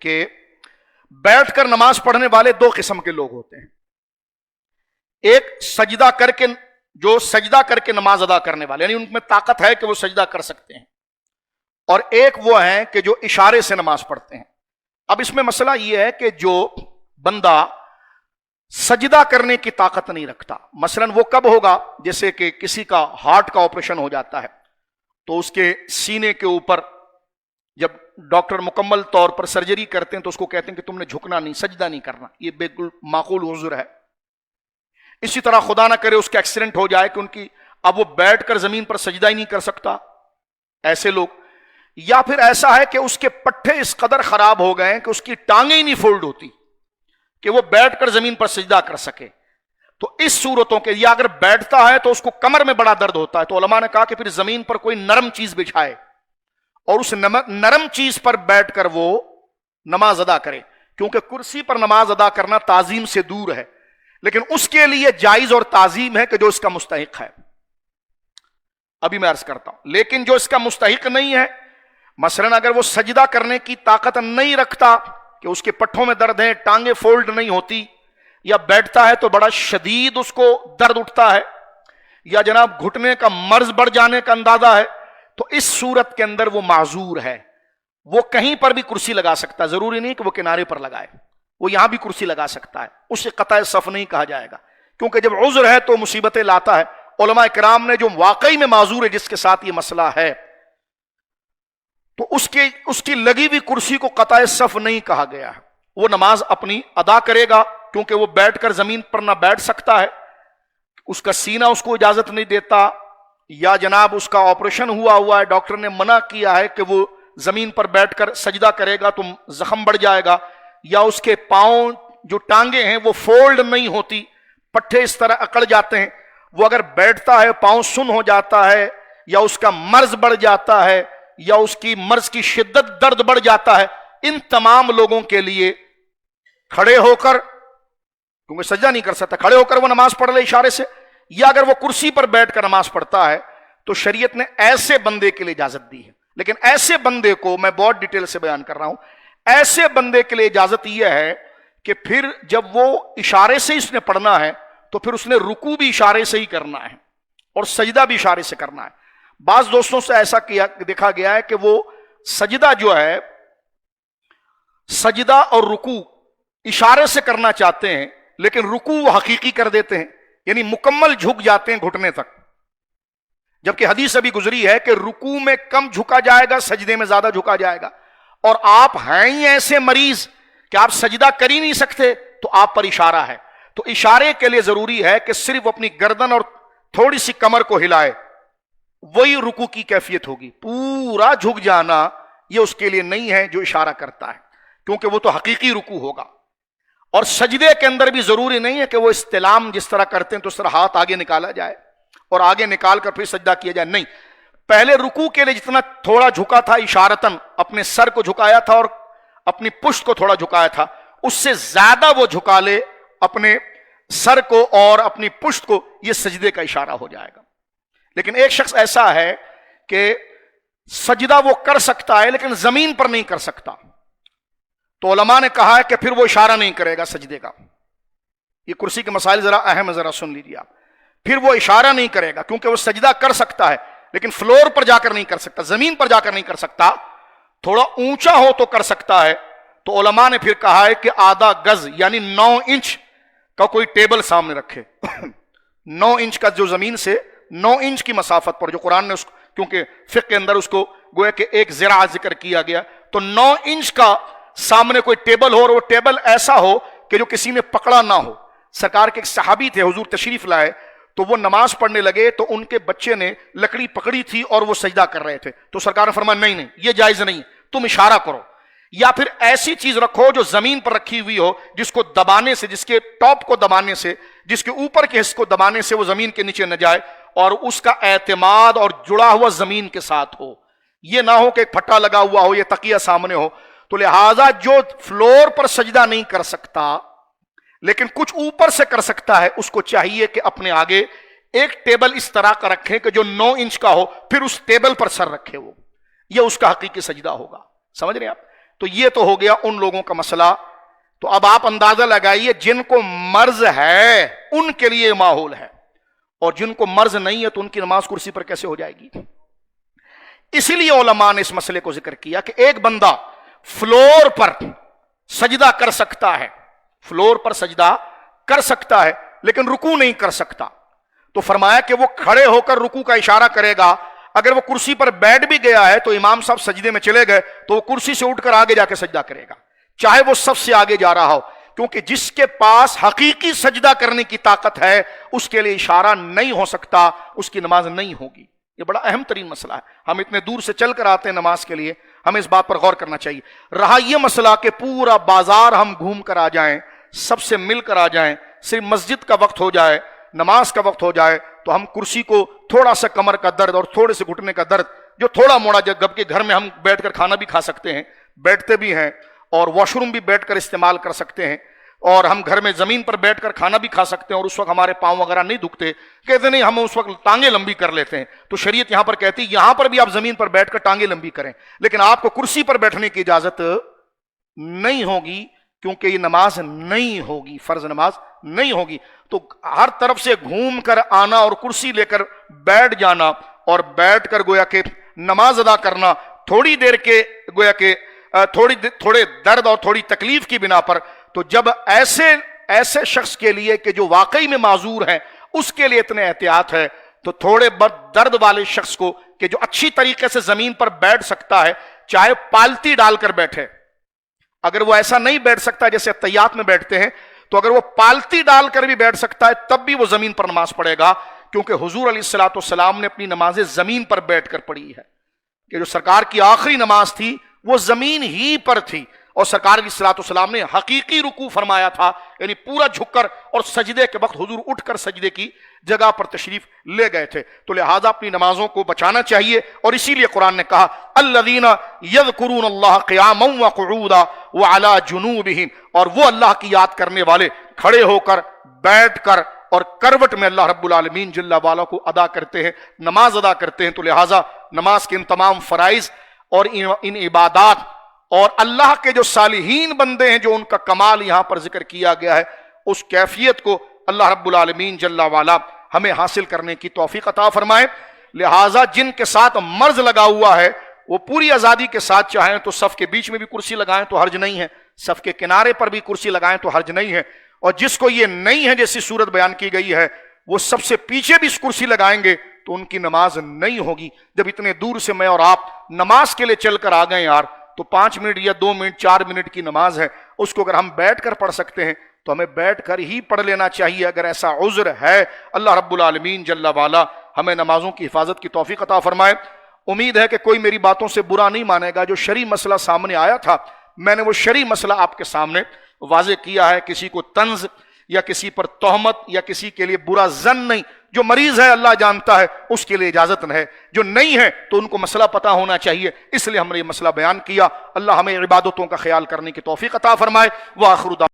کہ بیٹھ کر نماز پڑھنے والے دو قسم کے لوگ ہوتے ہیں. ایک سجدہ کر کے، جو سجدہ کر کے نماز ادا کرنے والے، یعنی ان میں طاقت ہے کہ وہ سجدہ کر سکتے ہیں، اور ایک وہ ہیں کہ جو اشارے سے نماز پڑھتے ہیں. اب اس میں مسئلہ یہ ہے کہ جو بندہ سجدہ کرنے کی طاقت نہیں رکھتا، مثلا وہ کب ہوگا؟ جیسے کہ کسی کا ہارٹ کا آپریشن ہو جاتا ہے تو اس کے سینے کے اوپر جب ڈاکٹر مکمل طور پر سرجری کرتے ہیں تو اس کو کہتے ہیں کہ تم نے جھکنا نہیں، سجدہ نہیں کرنا. یہ بالکل معقول عذر ہے. اسی طرح خدا نہ کرے اس کا ایکسیڈنٹ ہو جائے کہ ان کی اب وہ بیٹھ کر زمین پر سجدہ ہی نہیں کر سکتا، ایسے لوگ. یا پھر ایسا ہے کہ اس کے پٹھے اس قدر خراب ہو گئے ہیں کہ اس کی ٹانگیں ہی نہیں فولڈ ہوتی کہ وہ بیٹھ کر زمین پر سجدہ کر سکے. تو اس صورتوں کے، یا اگر بیٹھتا ہے تو اس کو کمر میں بڑا درد ہوتا ہے، تو علماء نے کہا کہ پھر زمین پر کوئی نرم چیز بچھائے اور اس نرم چیز پر بیٹھ کر وہ نماز ادا کرے، کیونکہ کرسی پر نماز ادا کرنا تعظیم سے دور ہے. لیکن اس کے لیے جائز اور تعظیم ہے کہ جو اس کا مستحق ہے. ابھی میں عرض کرتا ہوں. لیکن جو اس کا مستحق نہیں ہے، مثلا اگر وہ سجدہ کرنے کی طاقت نہیں رکھتا کہ اس کے پٹھوں میں درد ہے، ٹانگیں فولڈ نہیں ہوتی، یا بیٹھتا ہے تو بڑا شدید اس کو درد اٹھتا ہے، یا جناب گھٹنے کا مرض بڑھ جانے کا اندازہ ہے، تو اس صورت کے اندر وہ معذور ہے. وہ کہیں پر بھی کرسی لگا سکتا ہے، ضروری نہیں کہ وہ کنارے پر لگائے، وہ یہاں بھی کرسی لگا سکتا ہے. اسے قطع صف نہیں کہا جائے گا، کیونکہ جب عذر ہے تو مصیبتیں لاتا ہے. علماء کرام نے جو واقعی میں معذور ہے، جس کے ساتھ یہ مسئلہ ہے، تو اس کی لگی ہوئی کرسی کو قطع صف نہیں کہا گیا ہے. وہ نماز اپنی ادا کرے گا، کیونکہ وہ بیٹھ کر زمین پر نہ بیٹھ سکتا ہے، اس کا سینہ اس کو اجازت نہیں دیتا، یا جناب اس کا آپریشن ہوا ہے، ڈاکٹر نے منع کیا ہے کہ وہ زمین پر بیٹھ کر سجدہ کرے گا تو زخم بڑھ جائے گا، یا اس کے پاؤں جو ٹانگیں ہیں وہ فولڈ نہیں ہوتی، پٹھے اس طرح اکڑ جاتے ہیں، وہ اگر بیٹھتا ہے پاؤں سن ہو جاتا ہے، یا اس کا مرض بڑھ جاتا ہے، یا اس کی مرض کی شدت درد بڑھ جاتا ہے. ان تمام لوگوں کے لیے کھڑے ہو کر، کیونکہ سجدہ نہیں کر سکتا، کھڑے ہو کر وہ نماز پڑھ لے اشارے سے، یا اگر وہ کرسی پر بیٹھ کر نماز پڑھتا ہے تو شریعت نے ایسے بندے کے لیے اجازت دی ہے. لیکن ایسے بندے کو میں بہت ڈیٹیل سے بیان کر رہا ہوں، ایسے بندے کے لیے اجازت یہ ہے کہ پھر جب وہ اشارے سے اس نے پڑھنا ہے تو پھر اس نے رکوع بھی اشارے سے ہی کرنا ہے اور سجدہ بھی اشارے سے کرنا ہے. بعض دوستوں سے ایسا دیکھا گیا ہے کہ وہ سجدہ جو ہے، سجدہ اور رکوع اشارے سے کرنا چاہتے ہیں، لیکن رکوع وہ حقیقی کر دیتے ہیں، یعنی مکمل جھک جاتے ہیں گھٹنے تک. جبکہ حدیث ابھی گزری ہے کہ رکوع میں کم جھکا جائے گا، سجدے میں زیادہ جھکا جائے گا. اور آپ ہیں ہی ایسے مریض کہ آپ سجدہ کر ہی نہیں سکتے، تو آپ پر اشارہ ہے. تو اشارے کے لیے ضروری ہے کہ صرف اپنی گردن اور تھوڑی سی کمر کو ہلائے، وہی رکوع کی کیفیت ہوگی. پورا جھک جانا یہ اس کے لیے نہیں ہے جو اشارہ کرتا ہے، کیونکہ وہ تو حقیقی رکوع ہوگا. اور سجدے کے اندر بھی ضروری نہیں ہے کہ وہ استلام جس طرح کرتے ہیں تو اس طرح ہاتھ آگے نکالا جائے اور آگے نکال کر پھر سجدہ کیا جائے. نہیں، پہلے رکوع کے لیے جتنا تھوڑا جھکا تھا اشارتاً، اپنے سر کو جھکایا تھا اور اپنی پشت کو تھوڑا جھکایا تھا، اس سے زیادہ وہ جھکا لے اپنے سر کو اور اپنی پشت کو، یہ سجدے کا اشارہ ہو جائے گا. لیکن ایک شخص ایسا ہے کہ سجدہ وہ کر سکتا ہے لیکن زمین پر نہیں کر سکتا، تو علماء نے کہا ہے کہ پھر وہ اشارہ نہیں کرے گا سجدے کا. یہ کرسی کے مسائل ذرا اہم ہے، ذرا سن لیجیے آپ. پھر وہ اشارہ نہیں کرے گا، کیونکہ وہ سجدہ کر سکتا ہے لیکن فلور پر جا کر نہیں کر سکتا، زمین پر جا کر نہیں کر سکتا. تھوڑا اونچا ہو تو کر سکتا ہے. تو علماء نے پھر کہا ہے کہ آدھا گز یعنی 9 انچ کا کوئی ٹیبل سامنے رکھے. 9 انچ کا جو زمین سے 9 انچ کی مسافت پر، جو قرآن نے اس کو، کیونکہ فقہ کے اندر اس کو گویا کہ ایک ذراع ذکر کیا گیا، تو 9 انچ کا سامنے کوئی ٹیبل ہو، اور وہ ٹیبل ایسا ہو کہ جو کسی نے پکڑا نہ ہو. سرکار کے ایک صحابی تھے، حضور تشریف لائے تو وہ نماز پڑھنے لگے تو ان کے بچے نے لکڑی پکڑی تھی اور وہ سجدہ کر رہے تھے. تو سرکار نے فرمایا نہیں یہ جائز نہیں، تم اشارہ کرو، یا پھر ایسی چیز رکھو جو زمین پر رکھی ہوئی ہو، جس کو دبانے سے، جس کے ٹاپ کو دبانے سے، جس کے اوپر کے حصے کو دبانے سے وہ زمین کے نیچے نہ جائے، اور اس کا اعتماد اور جڑا ہوا زمین کے ساتھ ہو. یہ نہ ہو کہ ایک پھٹا لگا ہوا ہو یا تکیہ سامنے ہو. تو لہٰذا جو فلور پر سجدہ نہیں کر سکتا لیکن کچھ اوپر سے کر سکتا ہے، اس کو چاہیے کہ اپنے آگے ایک ٹیبل اس طرح کا رکھے کہ جو 9 انچ کا ہو، پھر اس ٹیبل پر سر رکھے. وہ یہ اس کا حقیقی سجدہ ہوگا. سمجھ رہے ہیں آپ؟ تو یہ تو ہو گیا ان لوگوں کا مسئلہ. تو اب آپ اندازہ لگائیے جن کو مرض ہے ان کے لیے ماحول ہے، اور جن کو مرض نہیں ہے تو ان کی نماز کرسی پر کیسے ہو جائے گی؟ اسی لیے علماء نے اس مسئلے کو ذکر کیا کہ ایک بندہ فلور پر سجدہ کر سکتا ہے، فلور پر سجدہ کر سکتا ہے لیکن رکوع نہیں کر سکتا. تو فرمایا کہ وہ کھڑے ہو کر رکوع کا اشارہ کرے گا. اگر وہ کرسی پر بیٹھ بھی گیا ہے تو امام صاحب سجدے میں چلے گئے تو وہ کرسی سے اٹھ کر آگے جا کے سجدہ کرے گا، چاہے وہ سب سے آگے جا رہا ہو، کیونکہ جس کے پاس حقیقی سجدہ کرنے کی طاقت ہے اس کے لیے اشارہ نہیں ہو سکتا، اس کی نماز نہیں ہوگی. یہ بڑا اہم ترین مسئلہ ہے. ہم اتنے دور سے چل کر آتے ہیں نماز کے لیے، ہمیں اس بات پر غور کرنا چاہیے. رہا یہ مسئلہ کہ پورا بازار ہم گھوم کر آ جائیں، سب سے مل کر آ جائیں، صرف مسجد کا وقت ہو جائے، نماز کا وقت ہو جائے تو ہم کرسی کو تھوڑا سا کمر کا درد اور تھوڑے سے گھٹنے کا درد جو تھوڑا موڑا، جبکہ گھر میں ہم بیٹھ کر کھانا بھی کھا سکتے ہیں، بیٹھتے بھی ہیں، اور واش روم بھی بیٹھ کر استعمال کر سکتے ہیں، اور ہم گھر میں زمین پر بیٹھ کر کھانا بھی کھا سکتے ہیں، اور اس وقت ہمارے پاؤں وغیرہ نہیں دکھتے. کہتے نہیں ہم اس وقت ٹانگیں لمبی کر لیتے ہیں. تو شریعت یہاں پر کہتی ہے یہاں پر بھی آپ زمین پر بیٹھ کر ٹانگیں لمبی کریں، لیکن آپ کو کرسی پر بیٹھنے کی اجازت نہیں ہوگی، کیونکہ یہ نماز نہیں ہوگی، فرض نماز نہیں ہوگی. تو ہر طرف سے گھوم کر آنا اور کرسی لے کر بیٹھ جانا اور بیٹھ کر گویا کہ نماز ادا کرنا تھوڑی دیر کے گویا کہ تھوڑے درد اور تھوڑی تکلیف کی بنا پر، تو جب ایسے شخص کے لیے کہ جو واقعی میں معذور ہیں اس کے لیے اتنے احتیاط ہے، تو تھوڑے درد والے شخص کو کہ جو اچھی طریقے سے زمین پر بیٹھ سکتا ہے، چاہے پالتی ڈال کر بیٹھے، اگر وہ ایسا نہیں بیٹھ سکتا جیسے تیات میں بیٹھتے ہیں، تو اگر وہ پالتی ڈال کر بھی بیٹھ سکتا ہے تب بھی وہ زمین پر نماز پڑھے گا، کیونکہ حضور علیہ الصلوۃ والسلام نے اپنی نمازیں زمین پر بیٹھ کر پڑھی ہے. کہ جو سرکار کی آخری نماز تھی وہ زمین ہی پر تھی، اور سرکار علیہ الصلوۃ والسلام نے حقیقی رکوع فرمایا تھا، یعنی پورا جھک کر، اور سجدے کے وقت حضور اٹھ کر سجدے کی جگہ پر تشریف لے گئے تھے. تو لہٰذا اپنی نمازوں کو بچانا چاہیے، اور اسی لیے قرآن نے کہا الذین یذکرون اللہ قیاما وقعودا وعلی جنوبہم، اور وہ اللہ کی یاد کرنے والے کھڑے ہو کر، بیٹھ کر اور کروٹ میں اللہ رب العالمین جل وعلا کو ادا کرتے ہیں، نماز ادا کرتے ہیں. تو لہٰذا نماز کے ان تمام فرائض اور ان عبادات اور اللہ کے جو صالحین بندے ہیں جو ان کا کمال یہاں پر ذکر کیا گیا ہے، اس کیفیت کو اللہ رب العالمین جل وعلا ہمیں حاصل کرنے کی توفیق عطا فرمائے. لہٰذا جن کے ساتھ مرض لگا ہوا ہے وہ پوری آزادی کے ساتھ چاہیں تو صف کے بیچ میں بھی کرسی لگائیں تو حرج نہیں ہے، صف کے کنارے پر بھی کرسی لگائیں تو حرج نہیں ہے. اور جس کو یہ نہیں ہے جیسی صورت بیان کی گئی ہے، وہ سب سے پیچھے بھی اس کرسی لگائیں گے تو ان کی نماز نہیں ہوگی. جب اتنے دور سے میں اور آپ نماز کے لیے چل کر آ گئے یار، تو 5 منٹ یا 2 منٹ 4 منٹ کی نماز ہے، اس کو اگر ہم بیٹھ کر پڑھ سکتے ہیں تو ہمیں بیٹھ کر ہی پڑھ لینا چاہیے اگر ایسا عذر ہے. اللہ رب العالمین جل وعلا ہمیں نمازوں کی حفاظت کی توفیق عطا فرمائے. امید ہے کہ کوئی میری باتوں سے برا نہیں مانے گا. جو شرعی مسئلہ سامنے آیا تھا میں نے وہ شرعی مسئلہ آپ کے سامنے واضح کیا ہے. کسی کو طنز یا کسی پر تہمت یا کسی کے لیے برا ظن نہیں. جو مریض ہے اللہ جانتا ہے، اس کے لیے اجازت ہے، جو نہیں ہے تو ان کو مسئلہ پتہ ہونا چاہیے، اس لیے ہم نے یہ مسئلہ بیان کیا. اللہ ہمیں عبادتوں کا خیال کرنے کی توفیق عطا فرمائے. وآخر دعوانا